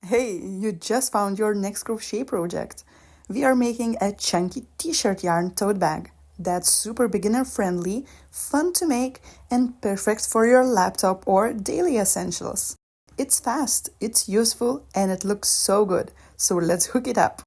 Hey, you just found your next crochet project. We are making a chunky t-shirt yarn tote bag that's super beginner friendly, fun to make, and perfect for your laptop or daily essentials. It's fast, it's useful, and it looks so good. So let's hook it up.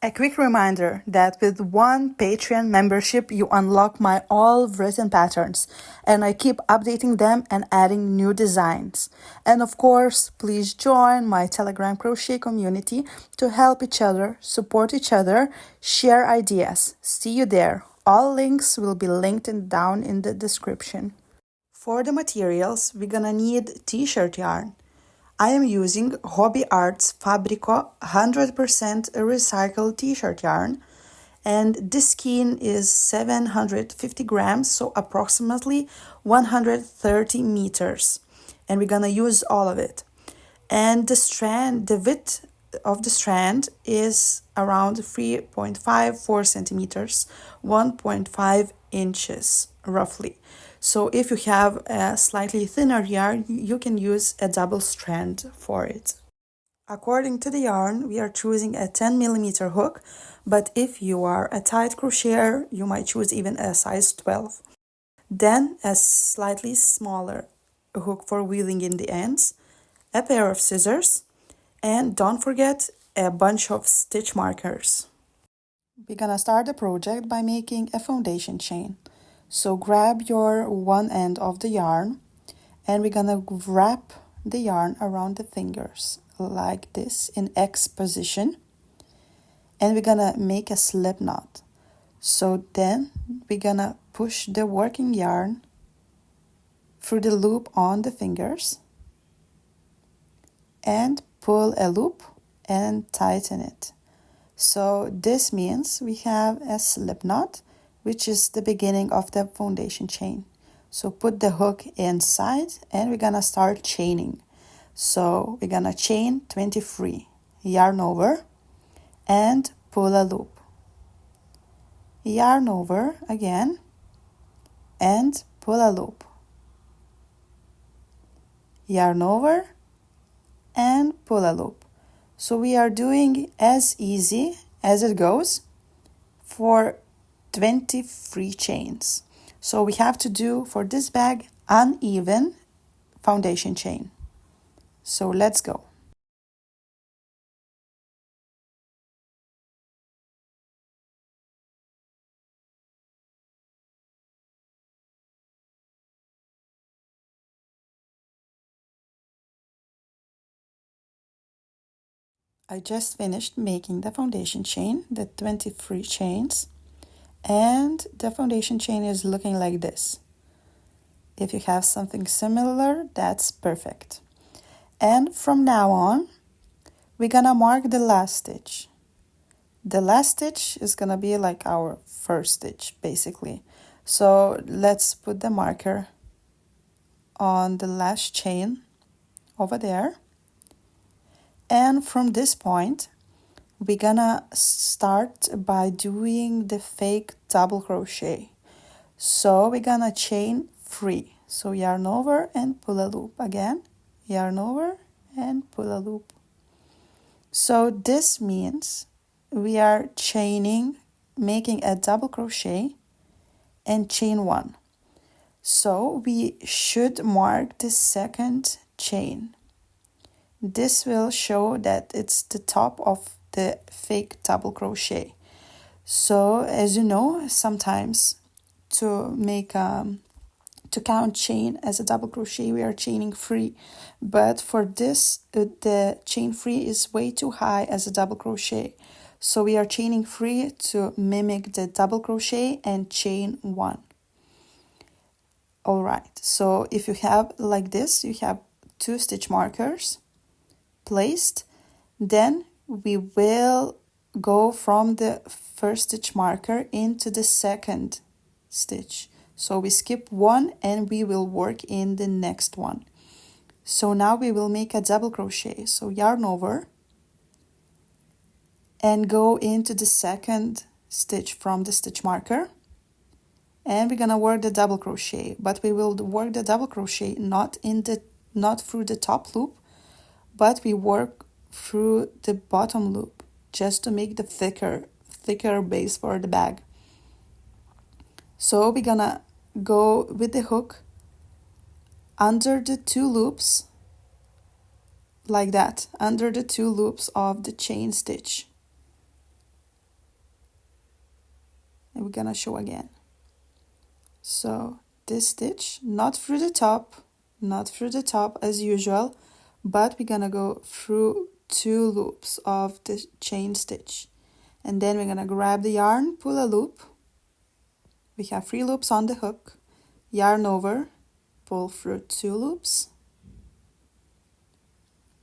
A quick reminder that with one Patreon membership, you unlock my all written patterns, and I keep updating them and adding new designs. And of course, please join my Telegram crochet community to help each other, support each other, share ideas. See you there. All links will be linked down in the description. For the materials, we're gonna need t-shirt yarn. I am using Hobby Arts Fabrico 100% recycled t-shirt yarn, and this skein is 750 grams, so approximately 130 meters, and we're gonna use all of it. And the width of the strand is around 3.54 centimeters, 1.5 inches roughly. So if you have a slightly thinner yarn, you can use a double strand for it. According to the yarn, we are choosing a 10 millimeter hook, but if you are a tight crocheter, you might choose even a size 12. Then a slightly smaller hook for wheeling in the ends, a pair of scissors, and don't forget a bunch of stitch markers. We're gonna start the project by making a foundation chain. So grab your one end of the yarn, and we're gonna wrap the yarn around the fingers like this in X position, and we're gonna make a slip knot. So then we're gonna push the working yarn through the loop on the fingers and pull a loop and tighten it. So this means we have a slip knot, which is the beginning of the foundation chain. So put the hook inside and we're gonna start chaining. So we're gonna chain 23, yarn over and pull a loop. Yarn over again and pull a loop. Yarn over and pull a loop. So we are doing as easy as it goes for 23 chains. So we have to do for this bag uneven foundation chain. So let's go. I just finished making the foundation chain, the 23 chains, and the foundation chain is looking like this. If you have something similar, that's perfect. And from now on, we're gonna mark the last stitch. The last stitch is gonna be like our first stitch, basically. So let's put the marker on the last chain over there. And from this point, we're gonna start by doing the fake double crochet. So we're gonna chain 3. So yarn over and pull a loop. Again, yarn over and pull a loop. So this means we are chaining, making a double crochet and chain 1. So we should mark the second chain. This will show that it's the top of the fake double crochet. So as you know, sometimes to count chain as a double crochet, we are chaining 3, but for this the chain 3 is way too high as a double crochet, so we are chaining 3 to mimic the double crochet and chain 1. All right, so if you have like this, you have 2 stitch markers placed, then we will go from the first stitch marker into the second stitch. So we skip 1 and we will work in the next one. So now we will make a double crochet. So yarn over and go into the second stitch from the stitch marker, and we're gonna work the double crochet, but we will work the double crochet not in the not through the top loop, but we work through the bottom loop just to make the thicker base for the bag. So we're gonna go with the hook under the 2 loops, like that, under the 2 loops of the chain stitch. And we're gonna show again. So this stitch, not through the top as usual, but we're gonna go through 2 loops of the chain stitch. And then we're gonna grab the yarn, pull a loop. We have 3 loops on the hook, yarn over, pull through 2 loops,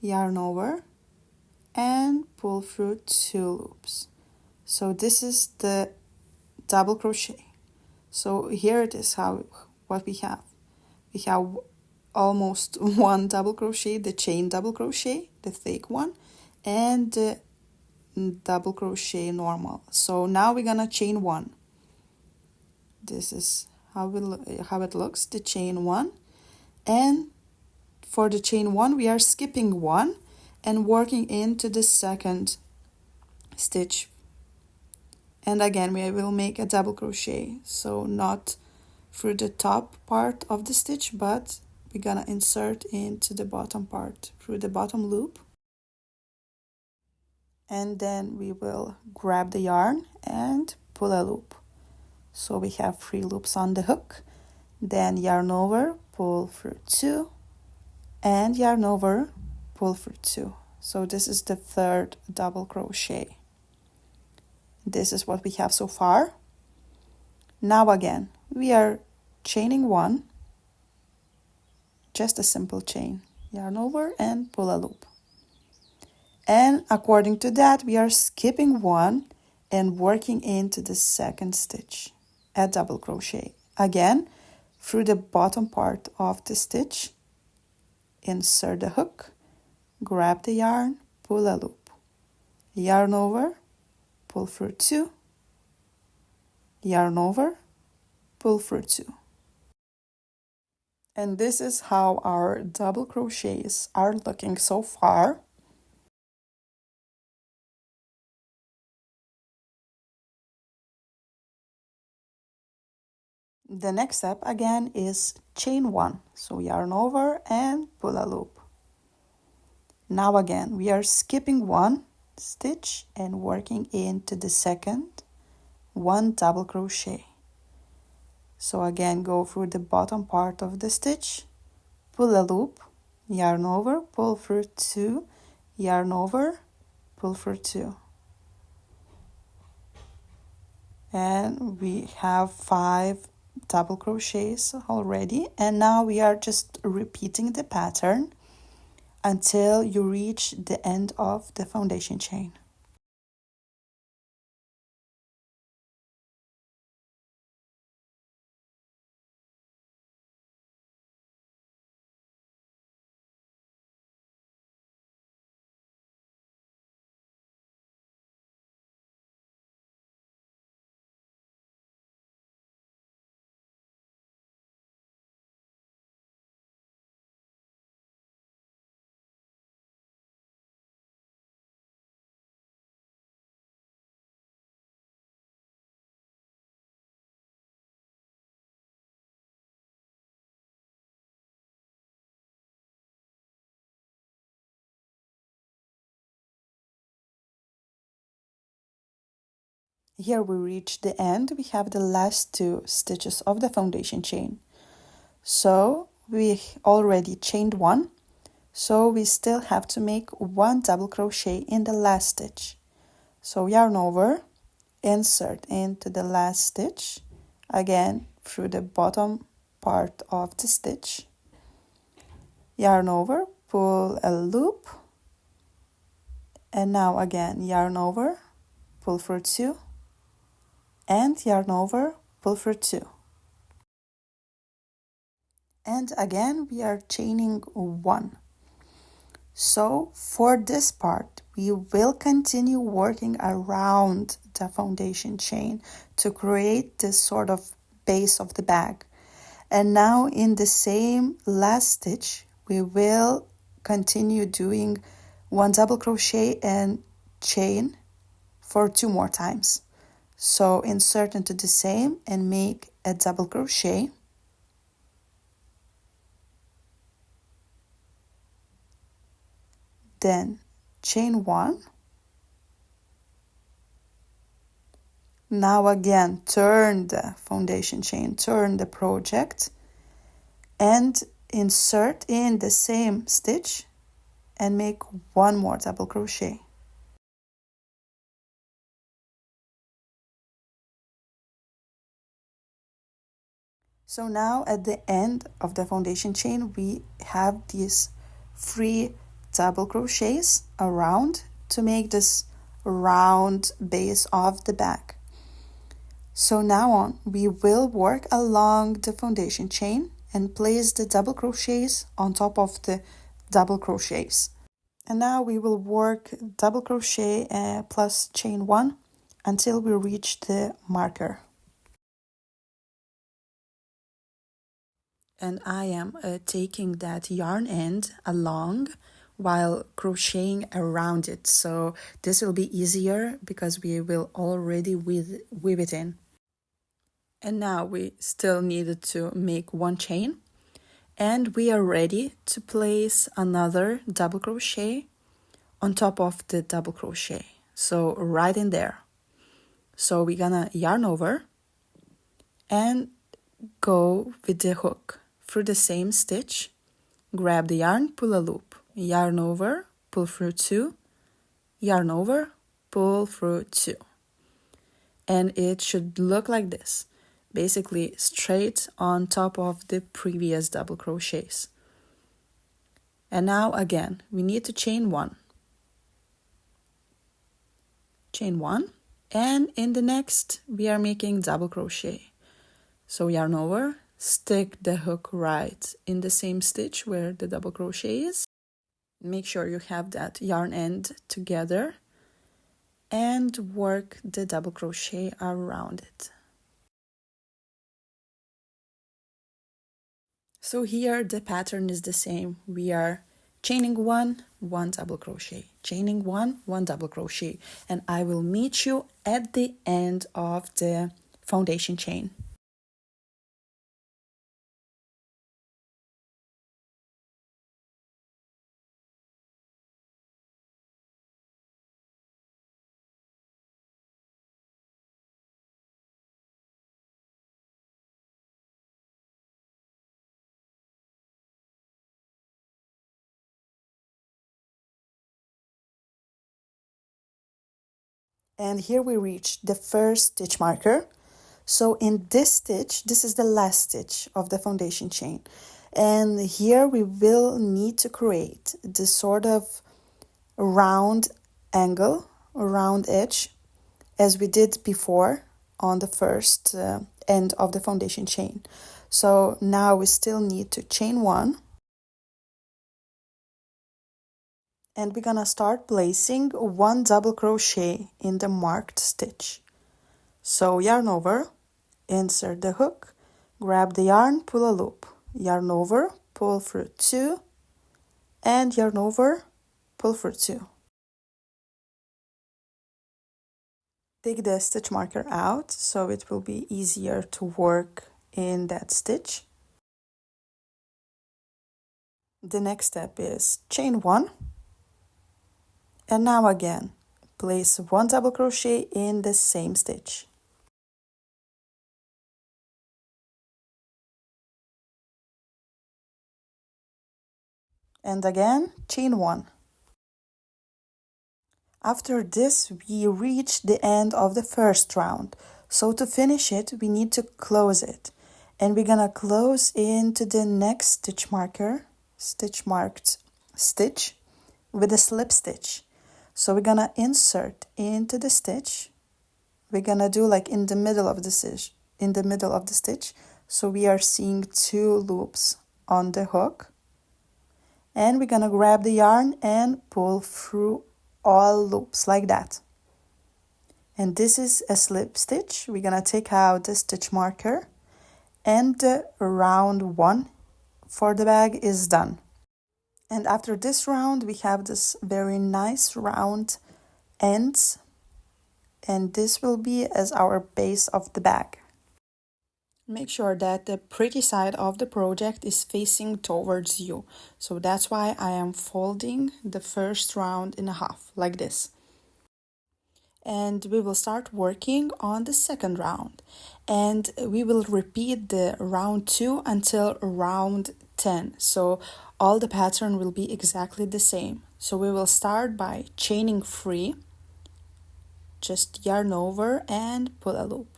yarn over, and pull through 2 loops. So this is the double crochet. So here it is what we have. We have almost 1 double crochet, the chain double crochet, the thick one, and the double crochet normal. So now we're gonna chain 1. This is how it looks, the chain 1. And for the chain 1, we are skipping 1 and working into the second stitch. And again, we will make a double crochet. So not through the top part of the stitch, but we're gonna insert into the bottom part through the bottom loop. And then we will grab the yarn and pull a loop. So we have 3 loops on the hook, then yarn over, pull through 2, and yarn over, pull through 2. So this is the 3rd double crochet. This is what we have so far. Now again, we are chaining 1, just a simple chain, yarn over and pull a loop. And according to that, we are skipping 1 and working into the second stitch, a double crochet. Again, through the bottom part of the stitch, insert the hook, grab the yarn, pull a loop, yarn over, pull through 2, yarn over, pull through 2. And this is how our double crochets are looking so far. The next step again is chain 1. So yarn over and pull a loop. Now again, we are skipping 1 stitch and working into the second, 1 double crochet. So again, go through the bottom part of the stitch, pull a loop, yarn over, pull through 2, yarn over, pull through 2. And we have 5 double crochets already, and now we are just repeating the pattern until you reach the end of the foundation chain. Here we reach the end. We have the last 2 stitches of the foundation chain. So we already chained 1. So we still have to make 1 double crochet in the last stitch. So yarn over, insert into the last stitch, again through the bottom part of the stitch. Yarn over, pull a loop, and now again yarn over, pull through 2, and yarn over, pull through 2. And again we are chaining 1. So for this part, we will continue working around the foundation chain to create this sort of base of the bag. And now in the same last stitch, we will continue doing 1 double crochet and chain for 2 more times. So insert into the same and make a double crochet, then chain 1. Now again, turn the foundation chain, turn the project, and insert in the same stitch and make 1 more double crochet. So now at the end of the foundation chain, we have these 3 double crochets around to make this round base of the bag. So now on, we will work along the foundation chain and place the double crochets on top of the double crochets. And now we will work double crochet plus chain 1 until we reach the marker. And I am taking that yarn end along while crocheting around it. So this will be easier because we will already weave it in. And now we still needed to make 1 chain. And we are ready to place another double crochet on top of the double crochet. So right in there. So we're gonna yarn over and go with the hook through the same stitch, grab the yarn, pull a loop, yarn over, pull through 2, yarn over, pull through 2. And it should look like this, basically straight on top of the previous double crochets. And now again, we need to chain 1. Chain 1, and in the next we are making double crochet. So yarn over, stick the hook right in the same stitch where the double crochet is. Make sure you have that yarn end together and work the double crochet around it. So here the pattern is the same. We are chaining 1 double crochet, chaining 1 double crochet, and I will meet you at the end of the foundation chain. And here we reach the first stitch marker. So in this stitch, this is the last stitch of the foundation chain. And here we will need to create this sort of round angle, round edge, as we did before on the first end of the foundation chain. So now we still need to chain 1. And we're gonna start placing 1 double crochet in the marked stitch. So yarn over, insert the hook, grab the yarn, pull a loop, yarn over, pull through 2, and yarn over, pull through 2. Take the stitch marker out so it will be easier to work in that stitch. The next step is chain 1. And now again, place 1 double crochet in the same stitch. And again, chain 1. After this, we reach the end of the first round. So to finish it, we need to close it. And we're gonna close into the next stitch marker, stitch marked stitch with a slip stitch. So we're gonna insert into the stitch. We're gonna do like in the middle of the stitch, so we are seeing 2 loops on the hook. And we're gonna grab the yarn and pull through all loops like that. And this is a slip stitch. We're gonna take out the stitch marker, and the round 1 for the bag is done. And after this round, we have this very nice round ends, and this will be as our base of the bag. Make sure that the pretty side of the project is facing towards you. So that's why I am folding the first round in half, like this. And we will start working on the second round. And we will repeat the round 2 until round 10. So all the pattern will be exactly the same. So we will start by chaining 3, just yarn over and pull a loop.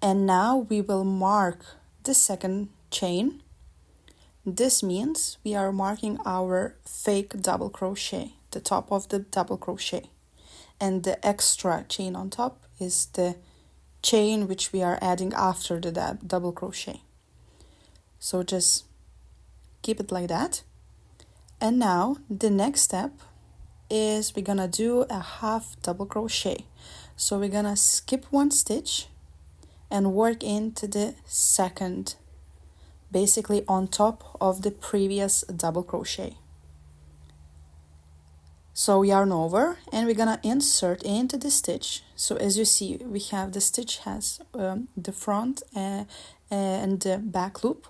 And now we will mark the second chain. This means we are marking our fake double crochet, the top of the double crochet. And the extra chain on top is the chain which we are adding after the double crochet. So just keep it like that. And now the next step is we're gonna do a half double crochet. So we're gonna skip 1 stitch and work into the second, basically on top of the previous double crochet. So yarn over and we're gonna insert into the stitch. So as you see, we have the stitch has the front and the back loop,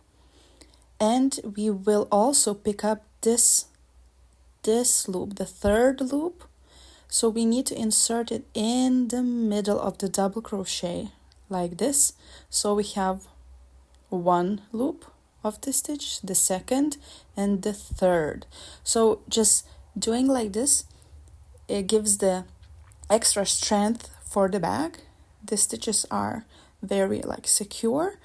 and we will also pick up this loop, the third loop. So we need to insert it in the middle of the double crochet like this. So we have 1 loop of the stitch, the second and the third. So just doing like this, it gives the extra strength for the bag. The stitches are very secure,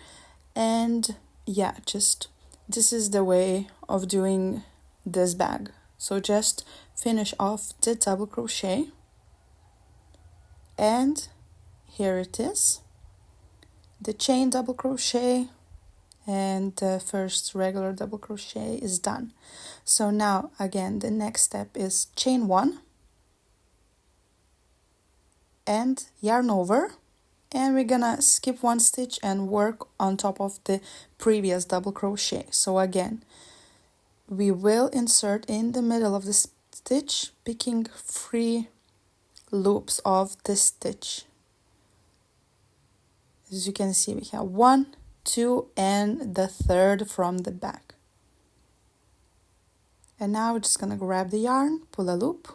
and yeah, just this is the way of doing this bag. So just finish off the double crochet, and here it is, the chain double crochet, and the first regular double crochet is done. So now again, the next step is chain 1 and yarn over, and we're gonna skip 1 stitch and work on top of the previous double crochet. So again, we will insert in the middle of the stitch, picking 3 loops of the stitch. As you can see, we have 1, 2, and the third from the back. And now we're just gonna grab the yarn, pull a loop,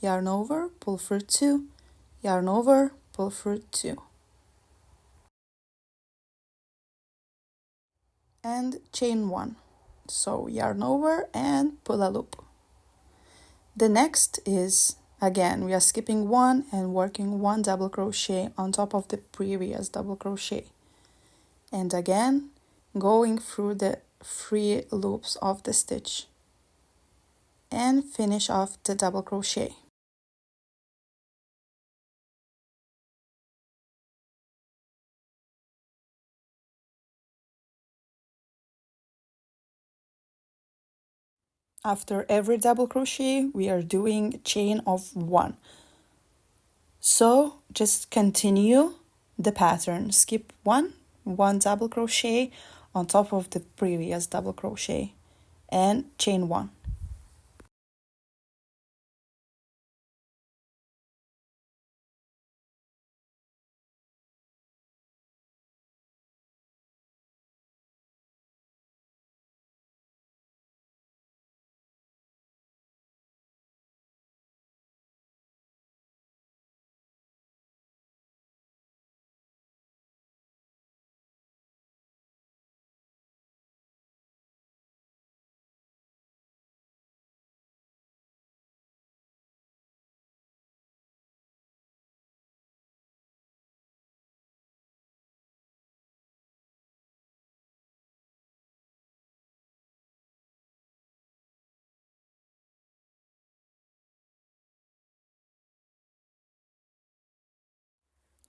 yarn over, pull through 2, yarn over, pull through 2. And chain 1. So yarn over and pull a loop. The next is, again, we are skipping 1 and working 1 double crochet on top of the previous double crochet. And again, going through the 3 loops of the stitch and finish off the double crochet. After every double crochet, we are doing chain of 1. So just continue the pattern. Skip 1 double crochet on top of the previous double crochet and chain 1.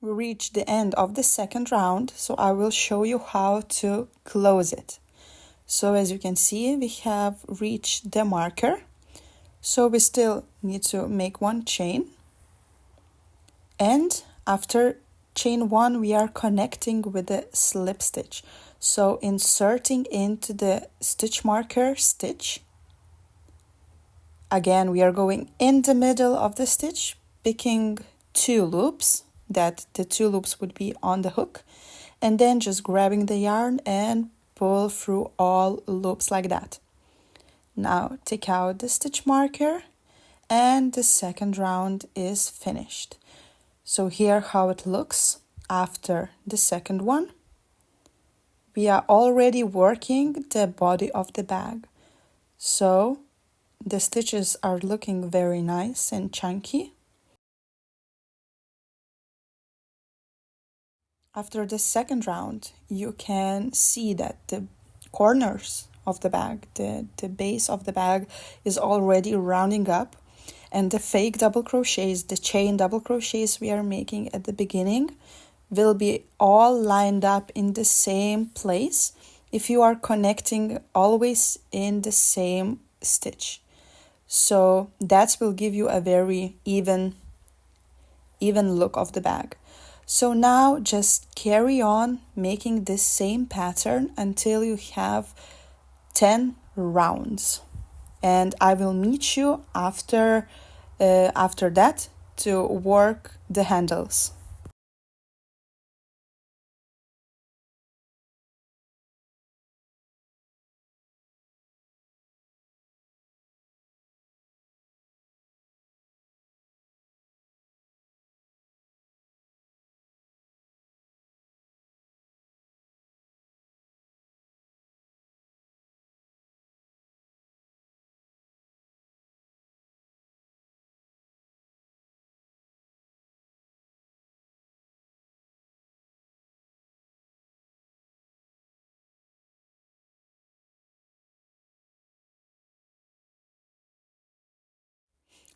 We reached the end of the second round, so I will show you how to close it. So as you can see, we have reached the marker. So we still need to make 1 chain. And after chain 1, we are connecting with the slip stitch. So inserting into the stitch marker stitch Again, we are going in the middle of the stitch, picking 2 loops, that the 2 loops would be on the hook, and then just grabbing the yarn and pull through all loops like that. Now take out the stitch marker, and the second round is finished. So here how it looks after the second one. We are already working the body of the bag. So the stitches are looking very nice and chunky. After the second round, you can see that the corners of the bag, the base of the bag is already rounding up, and the fake double crochets, the chain double crochets we are making at the beginning will be all lined up in the same place if you are connecting always in the same stitch. So that will give you a very even look of the bag. So now just carry on making this same pattern until you have 10 rounds. And I will meet you after that to work the handles.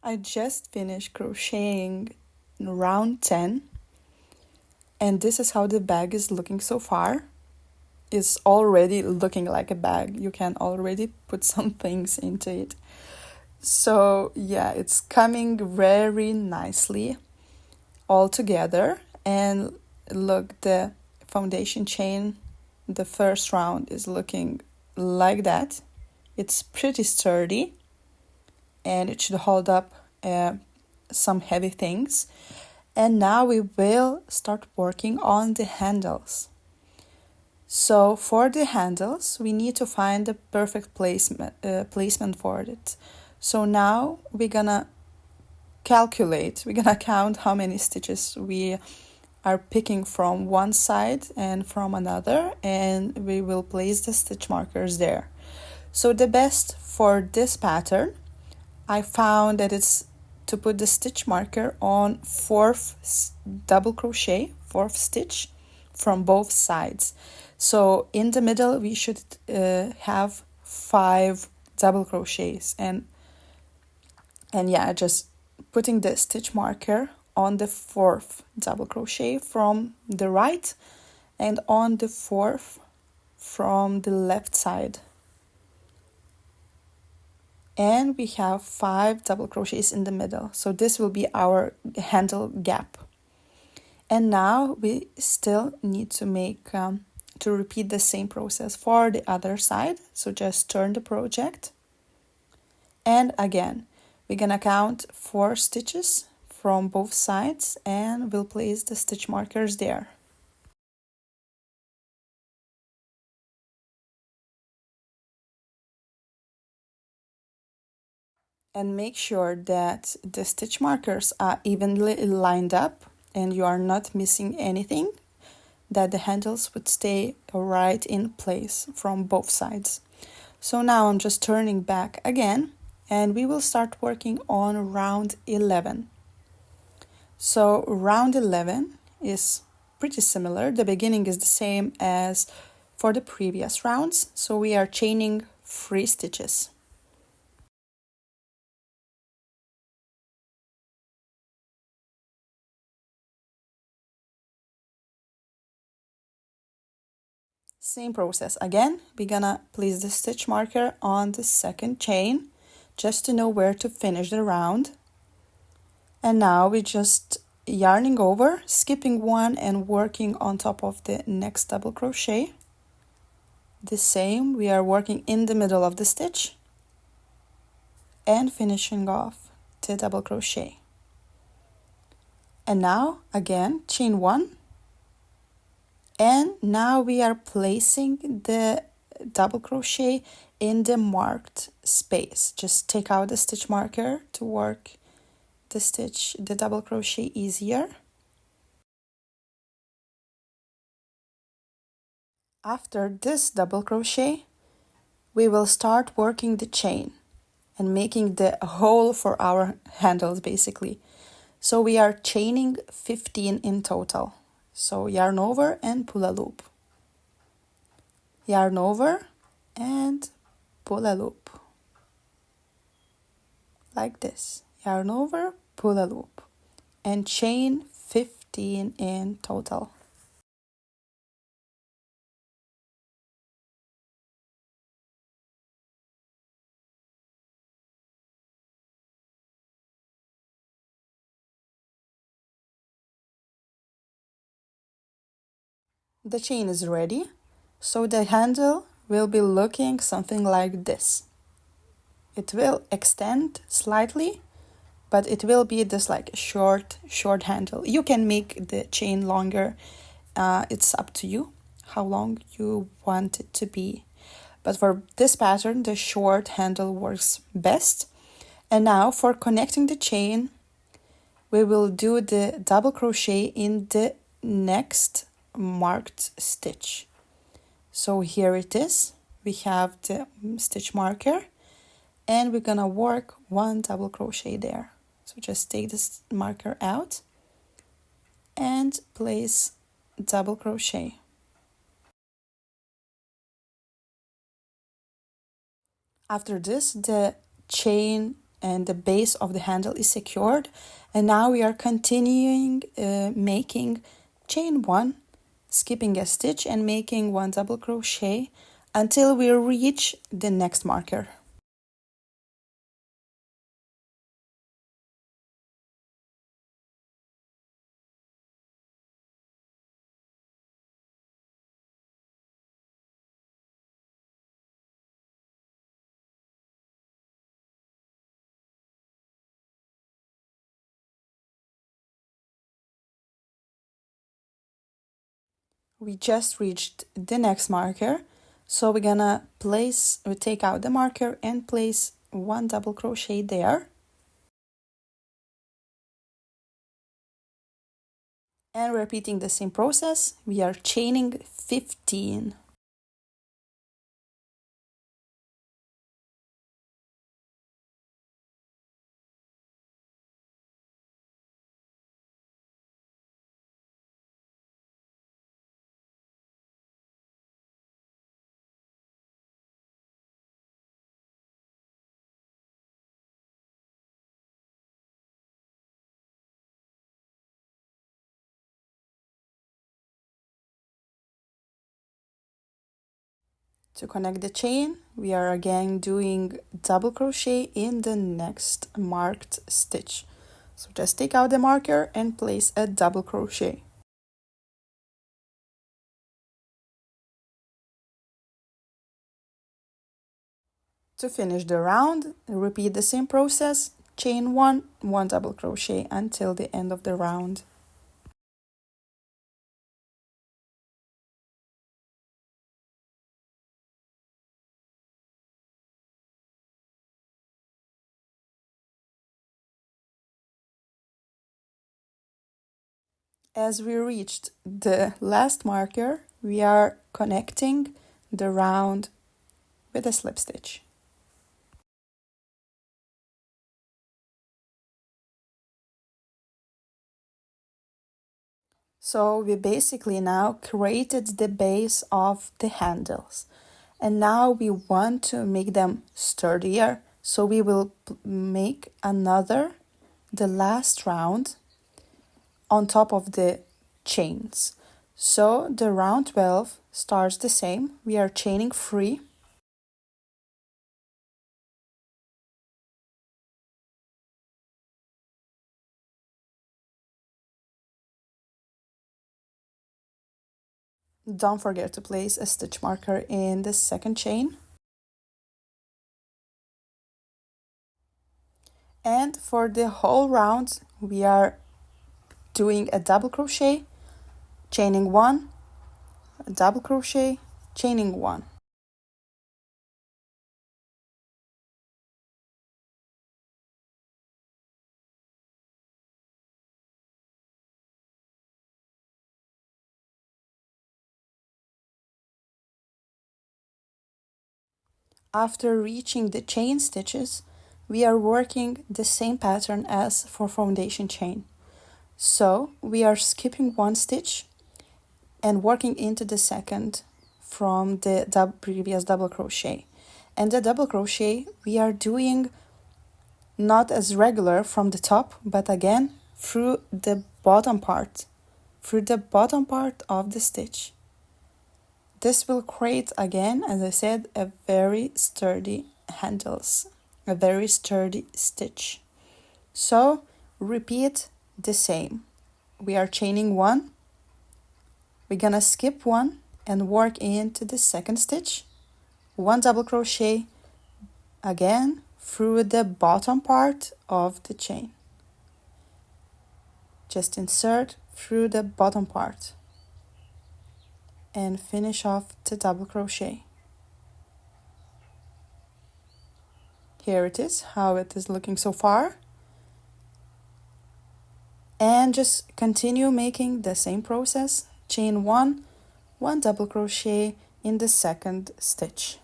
I just finished crocheting round 10, and this is how the bag is looking so far. It's already looking like a bag. You can already put some things into it. So yeah, it's coming very nicely all together. And look, the foundation chain, the first round is looking like that. It's pretty sturdy, and it should hold up some heavy things. And now we will start working on the handles. So for the handles, we need to find the perfect placement for it. So now we're gonna count how many stitches we are picking from one side and from another, and we will place the stitch markers there. So the best for this pattern, I found that it's to put the stitch marker on 4th double crochet, 4th stitch from both sides. So in the middle we should have 5 double crochets, and yeah, just putting the stitch marker on the 4th double crochet from the right and on the 4th from the left side. And we have 5 double crochets in the middle. So this will be our handle gap. And now we still need to make to repeat the same process for the other side. So just turn the project, and again we're gonna count 4 stitches from both sides, and we'll place the stitch markers there. And make sure that the stitch markers are evenly lined up and you are not missing anything, that the handles would stay right in place from both sides. So now I'm just turning back again, and we will start working on round 11. So round 11 is pretty similar. The beginning is the same as for the previous rounds. So we are chaining 3 stitches. Same process again. We're gonna place the stitch marker on the second chain just to know where to finish the round. And now we're just yarning over, skipping one and working on top of the next double crochet. The same, we are working in the middle of the stitch. and finishing off the double crochet. And now again chain 1, and now we are placing the double crochet in the marked space. Just take out the stitch marker to work the double crochet easier. After this double crochet, we will start working the chain and making the hole for our handles basically. So we are chaining 15 in total. So yarn over and pull a loop. Yarn over and pull a loop. Like this. Yarn over, pull a loop. And chain 15 in total. The chain is ready, so the handle will be looking something like this. It will extend slightly, but it will be this like short handle. You can make the chain longer. It's up to you how long you want it to be. But for this pattern, the short handle works best. And now for connecting the chain, we will do the double crochet in the next marked stitch. So here it is. We have the stitch marker and we're gonna work 1 double crochet there. So just take this marker out and place double crochet. After this, the chain and the base of the handle is secured, and now we are continuing making chain 1, skipping a stitch and making 1 double crochet until we reach the next marker. We just reached the next marker, so we're gonna take out the marker and place 1 double crochet there. And repeating the same process, we are chaining 15. To connect the chain, we are again doing double crochet in the next marked stitch. So just take out the marker and place a double crochet. To finish the round, repeat the same process, chain 1, 1 double crochet until the end of the round. As we reached the last marker, we are connecting the round with a slip stitch. So we basically now created the base of the handles, and now we want to make them sturdier, so we will make the last round on top of the chains. So the round 12 starts the same. We are chaining 3. Don't forget to place a stitch marker in the second chain. And for the whole round, we are doing a double crochet, chaining one, a double crochet, chaining one. After reaching the chain stitches, we are working the same pattern as for foundation chain. So we are skipping one stitch and working into the second from the previous double crochet. And the double crochet we are doing not as regular from the top, but again through the bottom part of the stitch. This will create again, as I said, a very sturdy handles, a very sturdy stitch. So repeat the same. We are chaining one, we're gonna skip one and work into the second stitch, one double crochet, again through the bottom part of the chain. Just insert through the bottom part and finish off the double crochet. Here it is, how it is looking so far. And just continue making the same process. Chain one, one double crochet in the second stitch.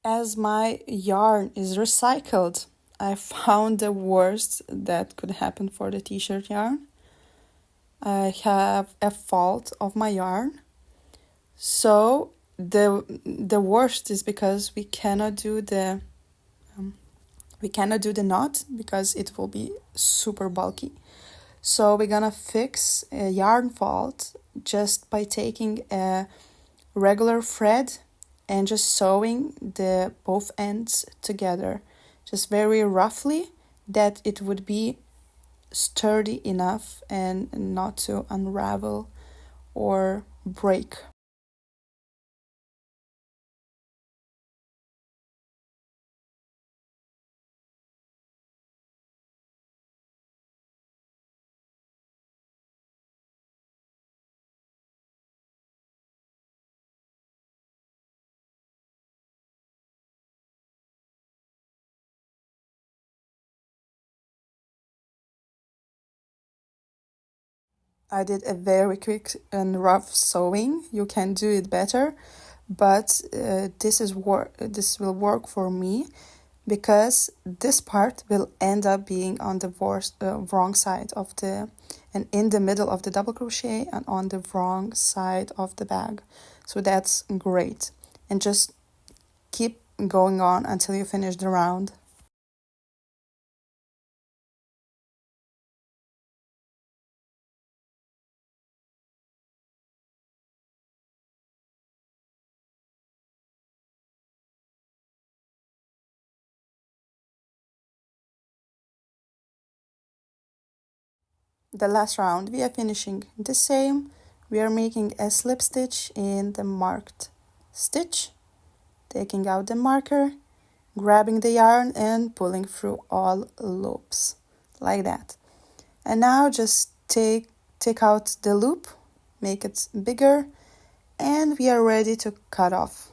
As my yarn is recycled, I found the worst that could happen for the t-shirt yarn. I have a fault of my yarn. So the worst is because we cannot do the knot because it will be super bulky. So we're gonna fix a yarn fault just by taking a regular thread and just sewing the both ends together, just very roughly, that it would be sturdy enough and not to unravel or break. I did a very quick and rough sewing. You can do it better, but this will work for me because this part will end up being on the wrong side of and in the middle of the double crochet and on the wrong side of the bag. So that's great. And just keep going on until you finish the round. The last round we are finishing the same. We are making a slip stitch in the marked stitch, taking out the marker, grabbing the yarn and pulling through all loops like that. And now just take out the loop, make it bigger, and we are ready to cut off.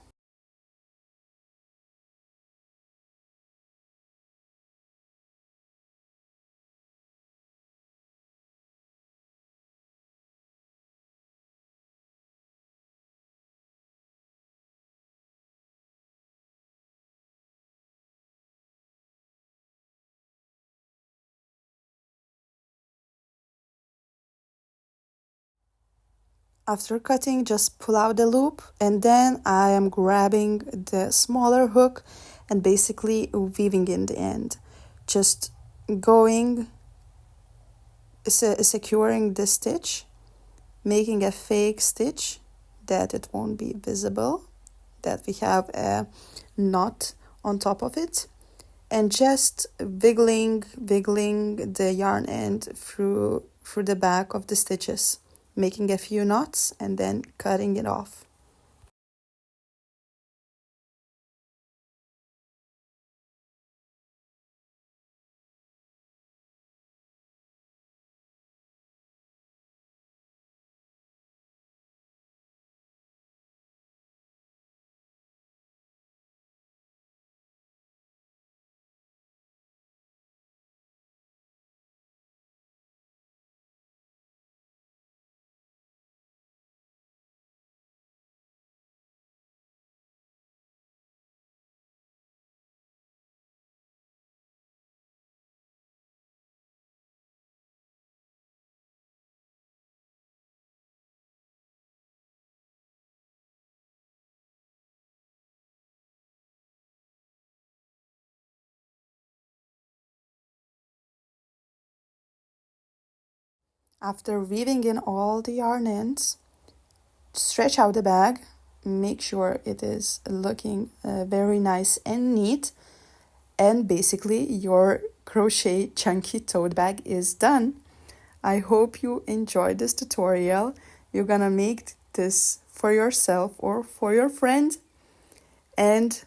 After cutting, just pull out the loop, and then I am grabbing the smaller hook and basically weaving in the end. Just going, securing the stitch, making a fake stitch that it won't be visible, that we have a knot on top of it, and just wiggling the yarn end through the back of the stitches, making a few knots and then cutting it off. After weaving in all the yarn ends, stretch out the bag, make sure it is looking very nice and neat, and basically your crochet chunky tote bag is done. I hope you enjoyed this tutorial. You're gonna make this for yourself or for your friend. And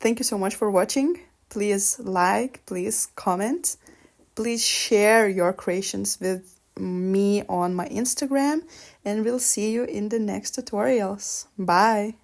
thank you so much for watching. Please like, please comment, please share your creations with me on my Instagram, and we'll see you in the next tutorials. Bye!